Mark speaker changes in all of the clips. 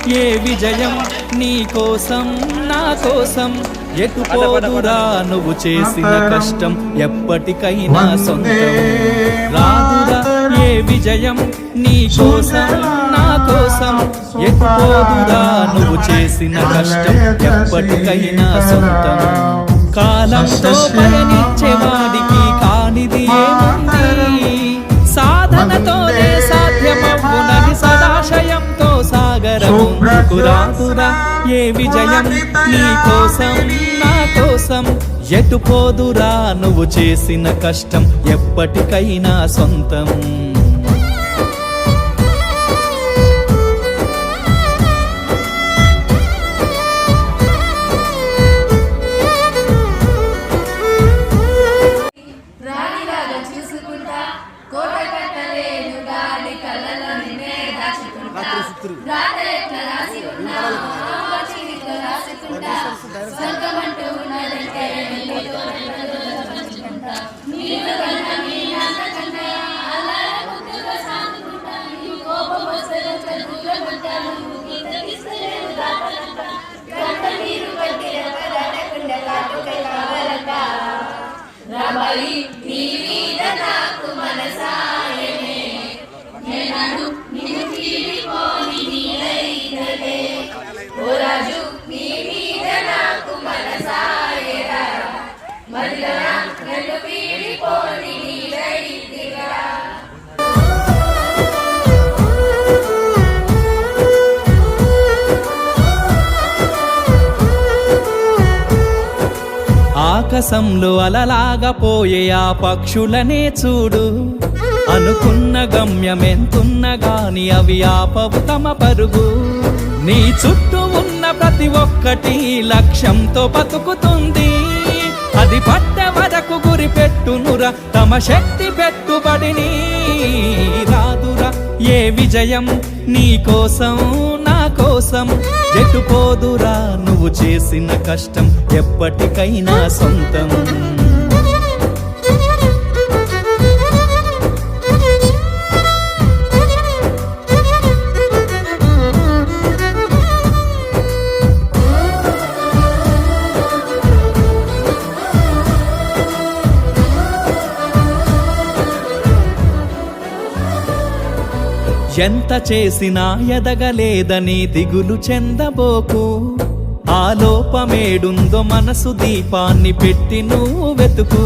Speaker 1: ఏ విజయం నీ కోసం నా కోసం ఎటు పోదురా నువ్వు చేసిన కష్టం ఎప్పటికైనా సొంతం రాదురా ఏ విజయం నీ కోసం నా కోసం ఎటు పోదురా నువ్వు చేసిన కష్టం ఎప్పటికైనా సొంతం కాలంతో పయనించేవాడికి కానిది ఏముంది సాధనతోనే సాధ్యమవునని సదాశయంతో సాగరముందుకు రాదురా ఏ విజయం నీ కోసం నా కోసం ఎటు పోదురా నువ్వు చేసిన కష్టం ఎప్పటికైనా సొంతం ఆకాశంలో అలలాగా పోయే ఆ పక్షులనే చూడు అనుకున్న గమ్యమెంతున్న గాని అవి ఆపవు తమ పరుగు నీ చుట్టూ ఉన్న ప్రతి ఒక్కటి లక్ష్యంతో బతుకుతుంది అది పట్టే వరకు గురి పెట్టునురా తమ శక్తి పెట్టుబడిని రాదురా ఏ విజయం నీ కోసం నా కోసం ఎటు పోదురా నువ్వు చేసిన కష్టం ఎప్పటికైనా సొంతం ఎంత చేసినా ఎదగలేదని దిగులు చెందబోకు ఆ లోపమేడుందో మనసు దీపాన్ని పెట్టి నువ్వు వెతుకు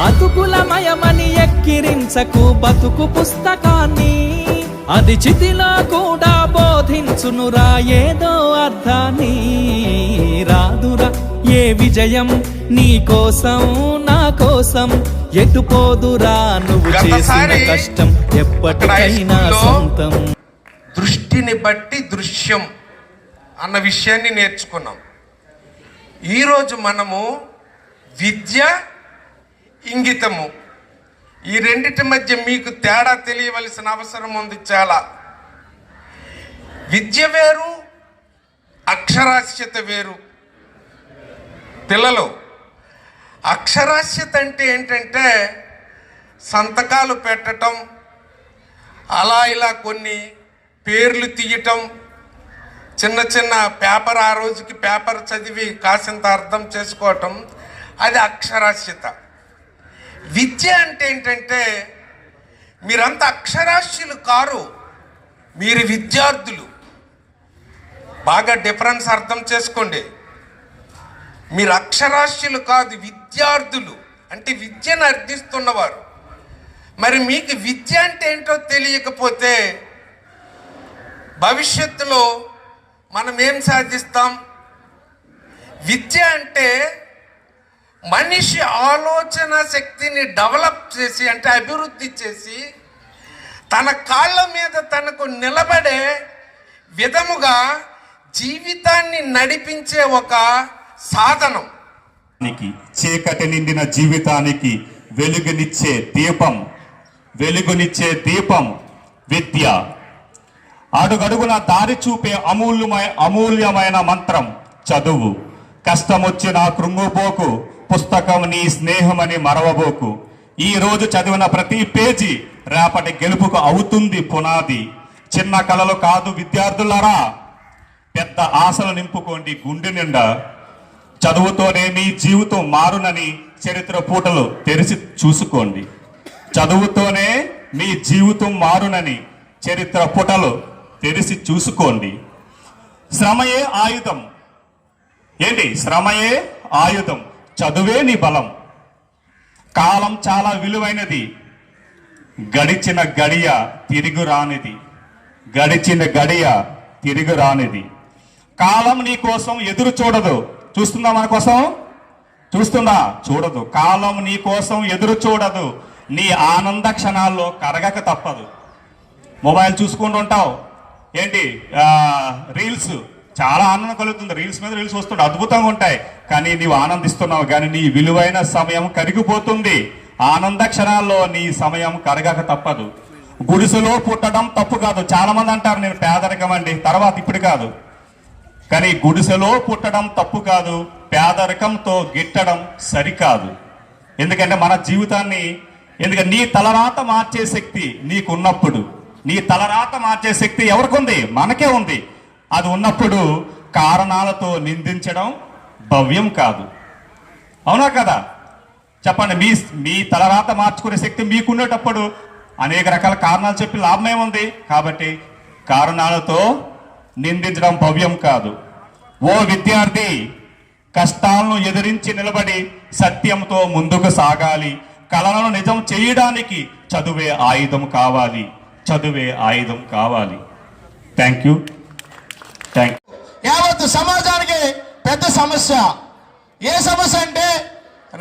Speaker 1: అతుకులమయమని ఎక్కిరించకు బతుకు పుస్తకాన్ని అది చితిలో కూడా బోధించునురా ఏదో అర్థాన్ని రాదురా ఏ విజయం నీ కోసం నా కోసం ఎటు పోదురా నువ్వు చేసిన కష్టం ఎప్పటికైనా సొంతం
Speaker 2: దృష్టిని బట్టి దృశ్యం అన్న విషయాన్ని నేర్చుకున్నాం. ఈరోజు మనము విద్య ఇంగితము ఈ రెండిటి మధ్య మీకు తేడా తెలియవలసిన అవసరం ఉంది చాలా. విద్య వేరు, అక్షరాస్యత వేరు. పిల్లలు, అక్షరాస్యత అంటే ఏంటంటే సంతకాలు పెట్టడం, అలా ఇలా కొన్ని పేర్లు తీయటం, చిన్న చిన్న పేపర్ ఆ రోజుకి పేపర్ చదివి కాసింత అర్థం చేసుకోవటం, అది అక్షరాస్యత. విద్య అంటే ఏంటంటే మీరంతా అక్షరాస్యులు కారు, మీరు విద్యార్థులు. బాగా డిఫరెన్స్ అర్థం చేసుకోండి. మీరు అక్షరాస్యులు కాదు, విద్యార్థులు అంటే విద్యను అర్థిస్తున్నవారు. మరి మీకు విద్య అంటే ఏంటో తెలియకపోతే భవిష్యత్తులో మనం ఏం సాధిస్తాం? విద్య అంటే మనిషి ఆలోచన శక్తిని డెవలప్ చేసి, అంటే అభివృద్ధి చేసి, తన కాళ్ళ మీద తనకు నిలబడే విధముగా జీవితాన్ని నడిపించే ఒక సాధనం.
Speaker 3: చీకటి నిండిన జీవితానికి వెలుగునిచ్చే దీపం విద్య. అడుగడుగున దారి చూపే అమూల్యమైన మంత్రం చదువు. కష్టమొచ్చిన కృంగుపోకు, పుస్తకం నీ స్నేహమని మరవబోకు. ఈ రోజు చదివిన ప్రతి పేజీ రేపటి గెలుపుకు అవుతుంది పునాది. చిన్న కలలు కాదు విద్యార్థులారా, పెద్ద ఆశలు నింపుకోండి గుండె నిండా. చదువుతోనే మీ జీవితం మారునని చరిత్ర పూటలు తెరిచి చూసుకోండి. చదువుతోనే మీ జీవితం మారునని చరిత్ర పుటలు తెరిచి చూసుకోండి. శ్రమయే ఆయుధం. ఏంటి? శ్రమయే ఆయుధం, చదువే నీ బలం. కాలం చాలా విలువైనది, గడిచిన గడియ తిరిగి రానిది. గడిచిన గడియ తిరిగి రానిది. కాలం నీ కోసం ఎదురు చూడదు. చూస్తుందా మన కోసం? చూస్తుందా? చూడదు. కాలం నీ కోసం ఎదురు చూడదు. నీ ఆనంద క్షణాల్లో కరగక తప్పదు. మొబైల్ చూసుకుంటూ ఉంటావు, ఏంటి రీల్స్, చాలా ఆనందం కలుగుతుంది. రీల్స్ మీద రీల్స్ వస్తుంటే అద్భుతంగా ఉంటాయి, కానీ నీవు ఆనందిస్తున్నావు, కానీ నీ విలువైన సమయం కరిగిపోతుంది. ఆనంద క్షణాల్లో నీ సమయం కరగక తప్పదు. గుడిసెలో పుట్టడం తప్పు కాదు. చాలా మంది అంటారు నేను పేదరికం అండి, తర్వాత ఇప్పుడు కాదు. కానీ గుడిసెలో పుట్టడం తప్పు కాదు, పేదరికంతో గిట్టడం సరికాదు. ఎందుకంటే మన జీవితాన్ని, ఎందుకంటే నీ తలరాత మార్చే శక్తి నీకున్నప్పుడు, నీ తలరాత మార్చే శక్తి ఎవరికి ఉంది? మనకే ఉంది. అది ఉన్నప్పుడు కారణాలతో నిందించడం భవ్యం కాదు. అవునా కదా? చెప్పండి. మీ తలరాత మార్చుకునే శక్తి మీకున్నప్పుడు అనేక రకాల కారణాలు చెప్పి లాభం ఏముంది? కాబట్టి కారణాలతో నిందించడం భవ్యం కాదు. ఓ విద్యార్థి, కష్టాలను ఎదిరించి నిలబడి సత్యంతో ముందుకు సాగాలి. కలలను నిజం చేయడానికి చదువే ఆయుధం కావాలి. చదువే ఆయుధం కావాలి. Thank you.
Speaker 4: యావత్ సమాజానికి పెద్ద సమస్య. ఏ సమస్య అంటే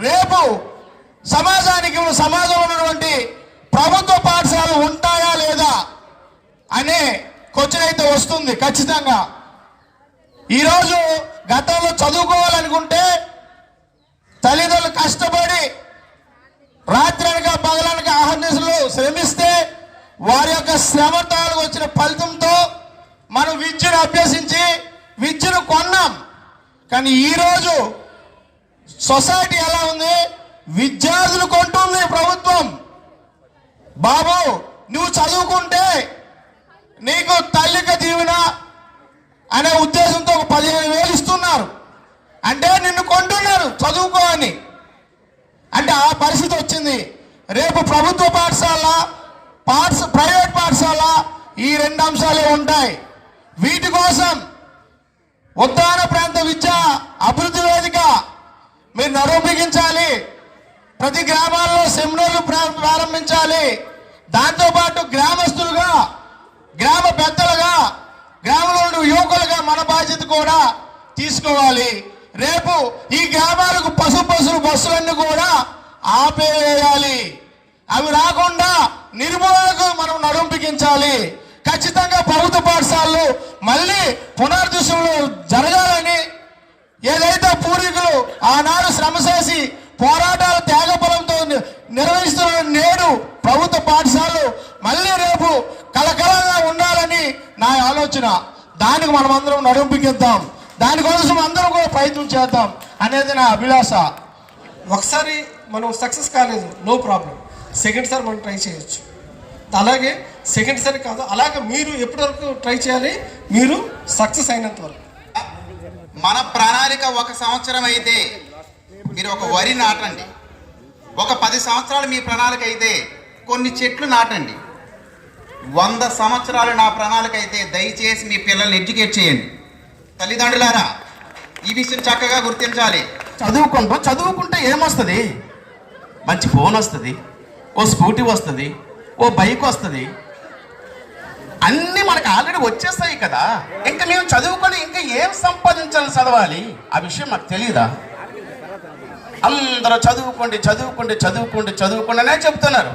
Speaker 4: రేపు సమాజంలో ఉన్నటువంటి ప్రభుత్వ పాఠశాలలు ఉంటాయా లేదా అనే క్వశ్చన్ అయితే వస్తుంది ఖచ్చితంగా. ఈరోజు గతంలో చదువుకోవాలనుకుంటే తల్లిదండ్రులు కష్టపడి రాత్రనక పగలనక అహర్నిశలు శ్రమిస్తే వారి యొక్క శ్రమతాలకు వచ్చిన ఫలితంతో మనం విద్యను అభ్యసించి విద్యను కొన్నాం. కానీ ఈరోజు సొసైటీ ఎలా ఉంది? విద్యార్థులు కొంటుంది ప్రభుత్వం. బాబు నువ్వు చదువుకుంటే నీకు తల్లిక దీవెన అనే ఉద్దేశంతో ఒక 15,000 ఇస్తున్నారు. అంటే నిన్ను కొంటున్నారు చదువుకో అని. అంటే ఆ పరిస్థితి వచ్చింది. రేపు ప్రభుత్వ పాఠశాల, ప్రైవేట్ పాఠశాల, ఈ 2 అంశాలే ఉంటాయి. వీటి కోసం ఉద్దాన ప్రాంత విద్యా అభివృద్ధి వేదిక మీరు నరూపించాలి. ప్రతి గ్రామాల్లో సెమినార్లు ప్రారంభించాలి. దాంతోపాటు గ్రామస్తులుగా, గ్రామ పెద్దలుగా, గ్రామంలో యువకులుగా మన బాధ్యత కూడా తీసుకోవాలి. రేపు ఈ గ్రామాలకు బస్సులన్నీ కూడా ఆపేయాలి. అవి రాకుండా నిర్మూలనకు మనం నడుంపికించాలి. ఖచ్చితంగా ప్రభుత్వ పాఠశాలలు మళ్ళీ పునర్దృశ్యంలో జరగాలని, ఏదైతే పూర్వీకులు ఆనాడు శ్రమ చేసి పోరాటాల త్యాగఫలంతో నిర్వహిస్తున్న నేడు ప్రభుత్వ పాఠశాలలు మళ్ళీ రేపు కలకలంగా ఉండాలని నా ఆలోచన. దానికి మనం అందరం నడుంపికిద్దాం. దానికోసం అందరం కూడా ప్రయత్నం చేద్దాం అనేది నా అభిలాష.
Speaker 5: ఒకసారి మనం సక్సెస్ కాలేదు, నో ప్రాబ్లం. సెకండ్ సారి మనం ట్రై చేయొచ్చు. అలాగే సెకండ్ సారి కాదు, అలాగే మీరు ఎప్పటి వరకు ట్రై చేయాలి? మీరు సక్సెస్ అయినంత వరకు.
Speaker 6: మన ప్రణాళిక 1 సంవత్సరం అయితే మీరు ఒక వరి నాటండి. ఒక 10 సంవత్సరాలు మీ ప్రణాళిక అయితే కొన్ని చెట్లు నాటండి. 100 సంవత్సరాలు నా ప్రణాళిక అయితే దయచేసి మీ పిల్లల్ని ఎడ్యుకేట్ చేయండి. తల్లిదండ్రులారా, ఈ విషయం చక్కగా గుర్తించాలి.
Speaker 4: చదువుకుంటే ఏమొస్తుంది? మంచి ఫోన్ వస్తుంది, ఓ స్కూటీ వస్తుంది, ఓ బైక్ వస్తుంది, అన్నీ మనకు ఆల్రెడీ వచ్చేస్తాయి కదా. ఇంకా మేము చదువుకొని ఇంకా ఏం సంపాదించాలని చదవాలి? ఆ విషయం మాకు తెలియదా? అందరూ చదువుకోండి అనే చెప్తున్నారు.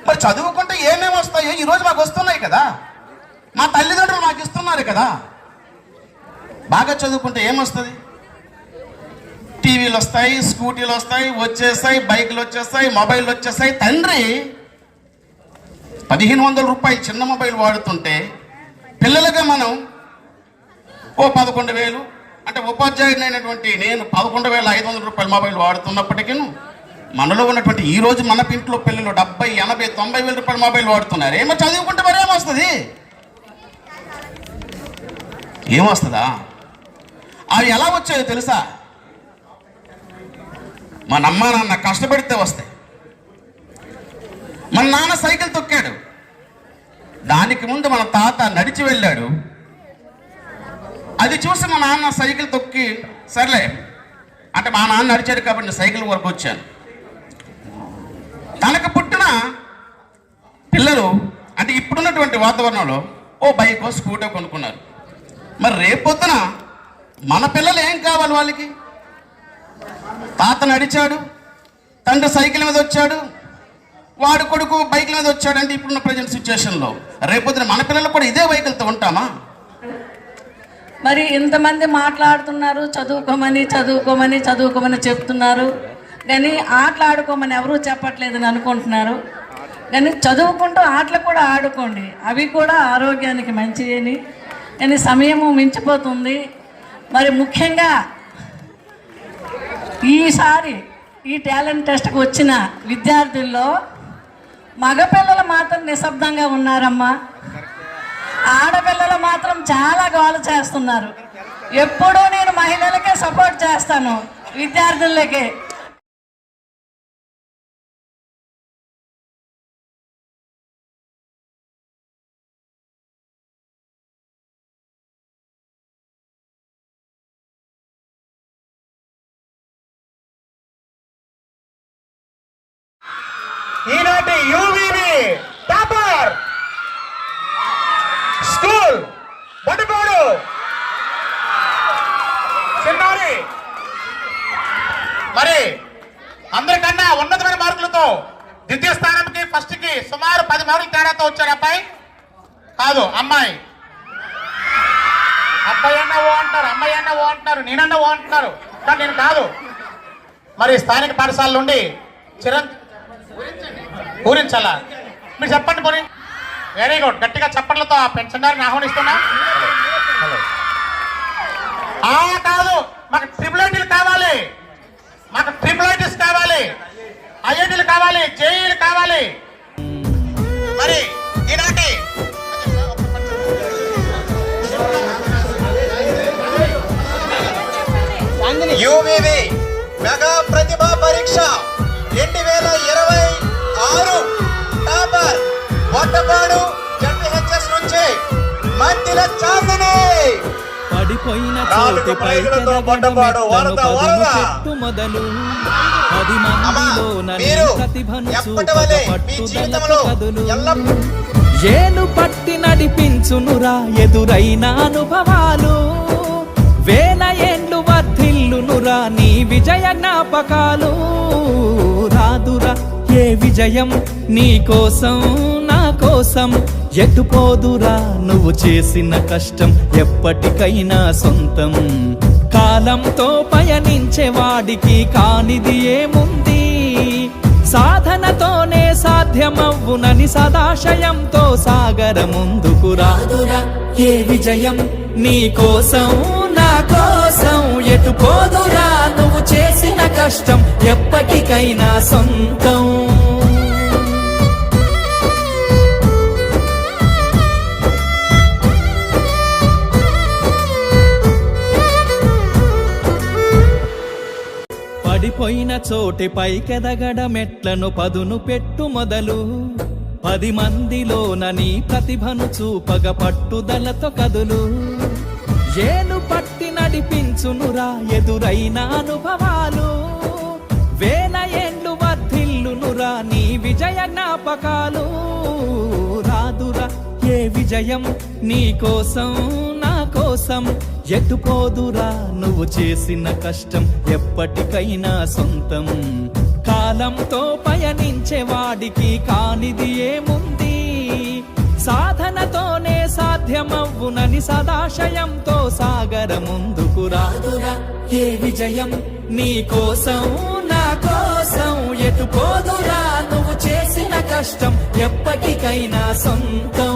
Speaker 4: మరి చదువుకుంటే ఏమేమి వస్తాయో ఈరోజు మాకు వస్తున్నాయి కదా. మా తల్లిదండ్రులు మాకు ఇస్తున్నారు కదా. బాగా చదువుకుంటే ఏమొస్తుంది? టీవీలు వస్తాయి, స్కూటీలు వస్తాయి, వచ్చేస్తాయి, బైకులు వచ్చేస్తాయి, మొబైల్ వచ్చేస్తాయి. తండ్రి 1,500 రూపాయలు చిన్న మొబైల్ వాడుతుంటే పిల్లలుగా మనం ఓ 11,000, అంటే ఉపాధ్యాయుడు అయినటువంటి నేను 11,500 రూపాయల మొబైల్ వాడుతున్నప్పటికీ మనలో ఉన్నటువంటి ఈ రోజు మన ఇంట్లో పిల్లలు 70, 80, 90 వేల రూపాయల మొబైల్ వాడుతున్నారు. ఏమో చదువుకుంటే మరి ఏమొస్తుంది? ఏమొస్తుందా? అవి ఎలా వచ్చాయో తెలుసా? మన అమ్మ నాన్న కష్టపడితే వస్తాయి. మన నాన్న సైకిల్ తొక్కాడు, దానికి ముందు మన తాత నడిచి వెళ్ళాడు. అది చూసి మా నాన్న సైకిల్ తొక్కి సర్లే అంటే మా నాన్న నడిచాడు కాబట్టి నేను సైకిల్ వరకు వచ్చాను. తనకు పుట్టిన పిల్లలు అంటే ఇప్పుడున్నటువంటి వాతావరణంలో ఓ బైకో స్కూటో కొనుక్కున్నారు. మరి రేపొద్దున మన పిల్లలు ఏం కావాలి? వాళ్ళకి తాత నడిచాడు, తండ్రి సైకిల్ మీద వచ్చాడు, వాడు కొడుకు బైక్ మీద వచ్చాడు. అంటే ఇప్పుడున్న ప్రజెంట్ సిచ్యువేషన్లో రేపొద్దున మన పిల్లలు కూడా ఇదే వెహికల్తో ఉంటామా?
Speaker 7: మరి ఇంతమంది మాట్లాడుతున్నారు, చదువుకోమని చదువుకోమని చదువుకోమని చెప్తున్నారు, కానీ ఆటలు ఆడుకోమని ఎవరూ చెప్పట్లేదని అనుకుంటున్నారు. కానీ చదువుకుంటూ ఆటలు కూడా ఆడుకోండి, అవి కూడా ఆరోగ్యానికి మంచిదని. కానీ సమయము మించిపోతుంది. మరి ముఖ్యంగా ఈసారి ఈ టాలెంట్ టెస్ట్కి వచ్చిన విద్యార్థుల్లో మగపిల్లలు మాత్రం నిశ్శబ్దంగా ఉన్నారమ్మా, ఆడపిల్లలు మాత్రం చాలా గోల చేస్తున్నారు. ఎప్పుడూ నేను మహిళలకే సపోర్ట్ చేస్తాను, విద్యార్థులకే.
Speaker 8: ఈనాటి యూవీవి టాపర్ స్కూల్ బొడ్డుపాడు చిన్నారి. మరి అందరికన్నా ఉన్నతమైన మార్కులతో ద్వితీయ స్థానంకి ఫస్ట్కి సుమారు 10 మార్కులు తేడాతో వచ్చాడు అబ్బాయి కాదు అమ్మాయి. అబ్బాయి అన్న ఓ అంటారు, అమ్మాయి అన్న ఓ అంటున్నారు, నేనన్న ఓ అంటున్నారు, కానీ నేను కాదు. మరి స్థానిక పాఠశాల నుండి పూరించాలా? మీరు చెప్పండి పోనీ. వెరీ గుడ్, గట్టిగా చప్పట్లతో ఆ పెన్షనర్ని ఆహ్వానిస్తున్నా. కాదు, మాకు ట్రిపుల్ ఐటీలు కావాలి, మాకు ట్రిపుల్ ఐటీస్ కావాలి, ఐఐటీలు కావాలి, జేఈలు కావాలి. మరి ఈనాటి
Speaker 6: యూవీవి మెగా ప్రతిభా పరీక్ష 2026 టాపర్ వడ్డపాడు జడ్పీహెచ్ఎస్ నుంచి మధ్యల చాందిని.
Speaker 1: పడిపోయిన చోటుపై
Speaker 6: వడ్డపాడు వరద వరద.
Speaker 1: మొదలు 10 మందిలోన
Speaker 6: మీరు
Speaker 1: ప్రతిభను
Speaker 6: ఎప్పటివలే మీ జీవితంలో ఎల్లప్పుడూ
Speaker 1: ఏలు పట్టి నడిపించునురా ఎదురైన అనుభవాలు, వేల ఏండ్లు వర్ధిల్లునురా నీ విజయ జ్ఞాపకాలు. రాదురా ఏ విజయం నీ కోసం నా కోసం, ఎటుపోదురా నువ్వు చేసిన కష్టం ఎప్పటికైనా సొంతం. కాలంతో పయనించే వాడికి కానిది ఏముంది, సాధనతోనే సాధ్యమవ్వునని సదాశయంతో సాగర ముందుకు. రాదురా ఏ విజయం నీ కోసం నా కోసం, ఎటుపోదురా నువ్వు చేసిన కష్టం ఎప్పటికైనా సొంతం. పడిపోయిన చోటి పైకెదగడ మెట్లను పదును పెట్టు మొదలు, 10 మందిలోన నీ ప్రతిభను చూపగ పట్టుదలతో కదులు. ఏలు పట్టి నడిపించునురా ఎదురైన అనుభవాలు, వేల ఏండ్లు వర్ధిల్లునురా నీ విజయ జ్ఞాపకాలు. రాదురా ఏ విజయం నీ కోసం నా కోసం, ఎటుపోదురా నువ్వు చేసిన కష్టం ఎప్పటికైనా సొంతం. కాలంతో పయనించే వాడికి కానిది ఏముంది, సాధనతోనే సాధ్యమవ్వునని సదాశయంతో సాగర ముందుకు. రాదురా ఏ విజయం నీ కోసం నా కోసం, ఎటుపోదురా నువ్వు చేసిన కష్టం ఎప్పటికైనా సొంతం.